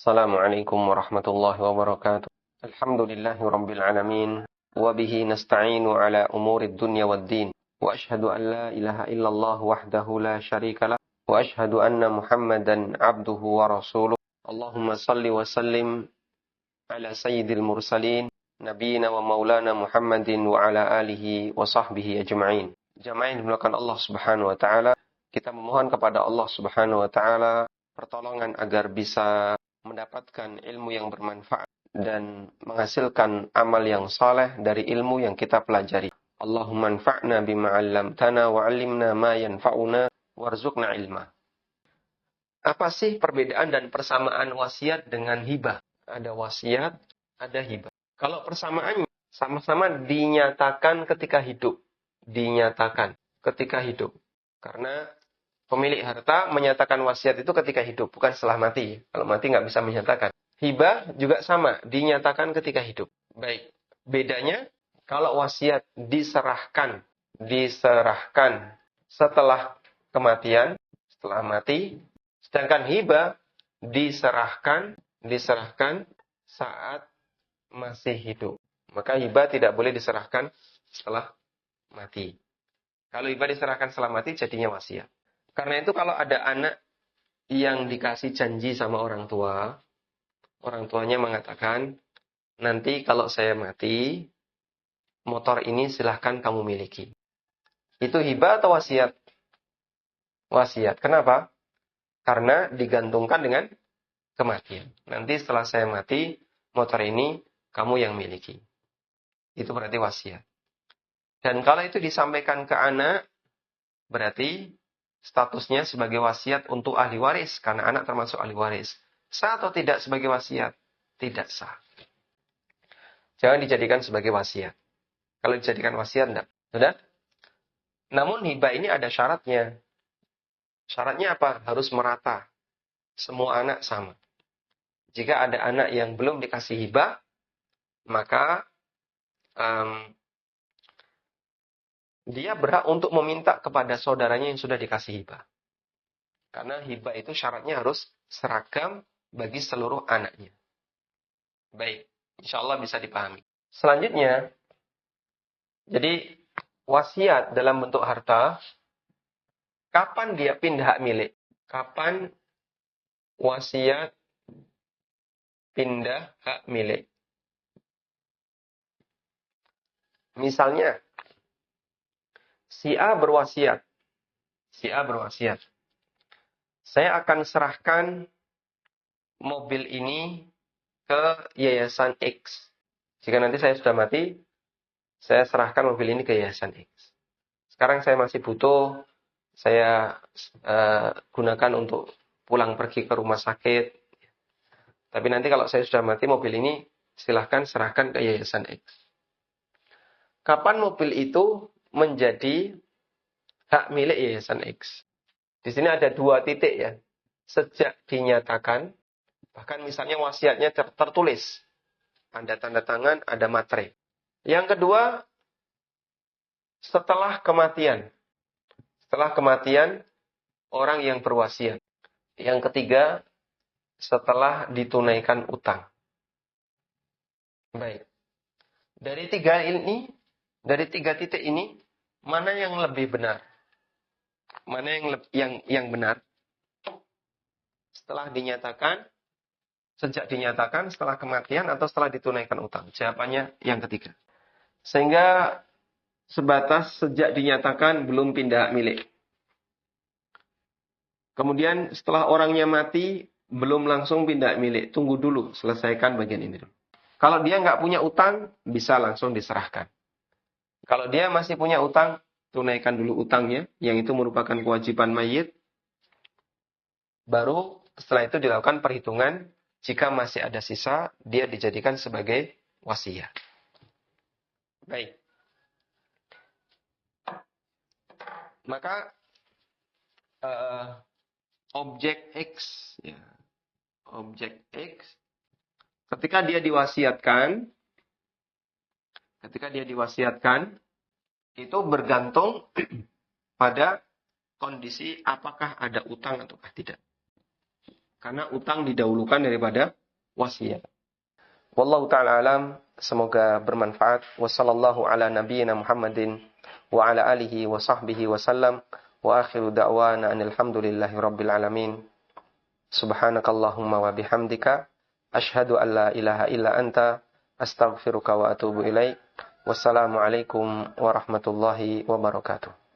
Assalamualaikum warahmatullahi wabarakatuh. Alhamdulillahi rabbil alamin. Wa bihi nasta'inu ala umurid dunya waddin. Wa ashhadu an la ilaha illallah wahdahu la syarika lah. Wa ashhadu anna Muhammadan abduhu wa rasuluh. Allahumma salli wa sallim ala sayyidil mursalin. Nabiyina wa maulana Muhammadin wa ala alihi wa sahbihi ajma'in. Jamaah yang dimuliakan Allah Subhanahu wa taala, kita memohon kepada Allah Subhanahu wa taala pertolongan agar bisa mendapatkan ilmu yang bermanfaat dan menghasilkan amal yang saleh dari ilmu yang kita pelajari. Allahumma anfa'na bima 'allamtana wa 'allimna ma yanfa'una warzuqna ilma. Apa sih perbedaan dan persamaan wasiat dengan hibah? Ada wasiat, ada hibah. Kalau persamaannya sama-sama dinyatakan ketika hidup. Dinyatakan ketika hidup. Karena pemilik harta menyatakan wasiat itu ketika hidup, bukan setelah mati. Kalau mati nggak bisa menyatakan. Hibah juga sama, dinyatakan ketika hidup. Baik, bedanya kalau wasiat diserahkan setelah kematian, setelah mati. Sedangkan hibah diserahkan saat masih hidup. Maka hibah tidak boleh diserahkan setelah mati. Kalau hibah diserahkan setelah mati, jadinya wasiat. Karena itu kalau ada anak yang dikasih janji sama orang tuanya mengatakan, nanti kalau saya mati, motor ini silahkan kamu miliki. Itu hibah atau wasiat? Wasiat. Kenapa? Karena digantungkan dengan kematian. Nanti setelah saya mati, motor ini kamu yang miliki. Itu berarti wasiat. Dan kalau itu disampaikan ke anak, berarti statusnya sebagai wasiat untuk ahli waris, karena anak termasuk ahli waris. Sah atau tidak sebagai wasiat? Tidak sah. Jangan dijadikan sebagai wasiat. Kalau dijadikan wasiat, enggak. Sudah? Namun hibah ini ada syaratnya. Syaratnya apa? Harus merata. Semua anak sama. Jika ada anak yang belum dikasih hibah, maka dia berhak untuk meminta kepada saudaranya yang sudah dikasih hibah. Karena hibah itu syaratnya harus seragam bagi seluruh anaknya. Baik, insya Allah bisa dipahami. Selanjutnya, jadi wasiat dalam bentuk harta, kapan dia pindah hak milik? Kapan wasiat pindah hak milik? Misalnya, si A berwasiat. Saya akan serahkan mobil ini ke yayasan X. Jika nanti saya sudah mati, saya serahkan mobil ini ke yayasan X. Sekarang saya masih butuh, saya gunakan untuk pulang pergi ke rumah sakit. Tapi nanti kalau saya sudah mati, mobil ini silahkan serahkan ke yayasan X. Kapan mobil itu menjadi hak milik yayasan X? Di sini ada 2 titik ya. Sejak dinyatakan, bahkan misalnya wasiatnya tertulis. Ada tanda tangan, ada materai. Yang kedua, setelah kematian. Setelah kematian orang yang berwasiat. Yang ketiga, setelah ditunaikan utang. Baik. Dari 3 titik ini, mana yang lebih benar? Mana yang benar? Setelah dinyatakan, sejak dinyatakan, setelah kematian, atau setelah ditunaikan utang? Jawabannya yang ketiga. Sehingga sebatas sejak dinyatakan belum pindah hak milik. Kemudian setelah orangnya mati, belum langsung pindah hak milik. Tunggu dulu, selesaikan bagian ini dulu. Kalau dia nggak punya utang, bisa langsung diserahkan. Kalau dia masih punya utang, tunaikan dulu utangnya, yang itu merupakan kewajiban mayit. Baru setelah itu dilakukan perhitungan, jika masih ada sisa, dia dijadikan sebagai wasiat. Baik. Maka objek X, ya, objek X, ketika dia diwasiatkan, itu bergantung pada kondisi apakah ada utang atau tidak. Karena utang didahulukan daripada wasiat. Wallahu ta'ala alam, semoga bermanfaat. Wassallallahu ala nabiyyina Muhammadin wa ala alihi wa sahbihi wa sallam. Wa akhiru da'wana alhamdulillahi rabbil alamin. Subhanakallahumma wa bihamdika asyhadu an la ilaha illa anta astaghfiruka wa atubu ilaik. Wassalamualaikum warahmatullahi wabarakatuh.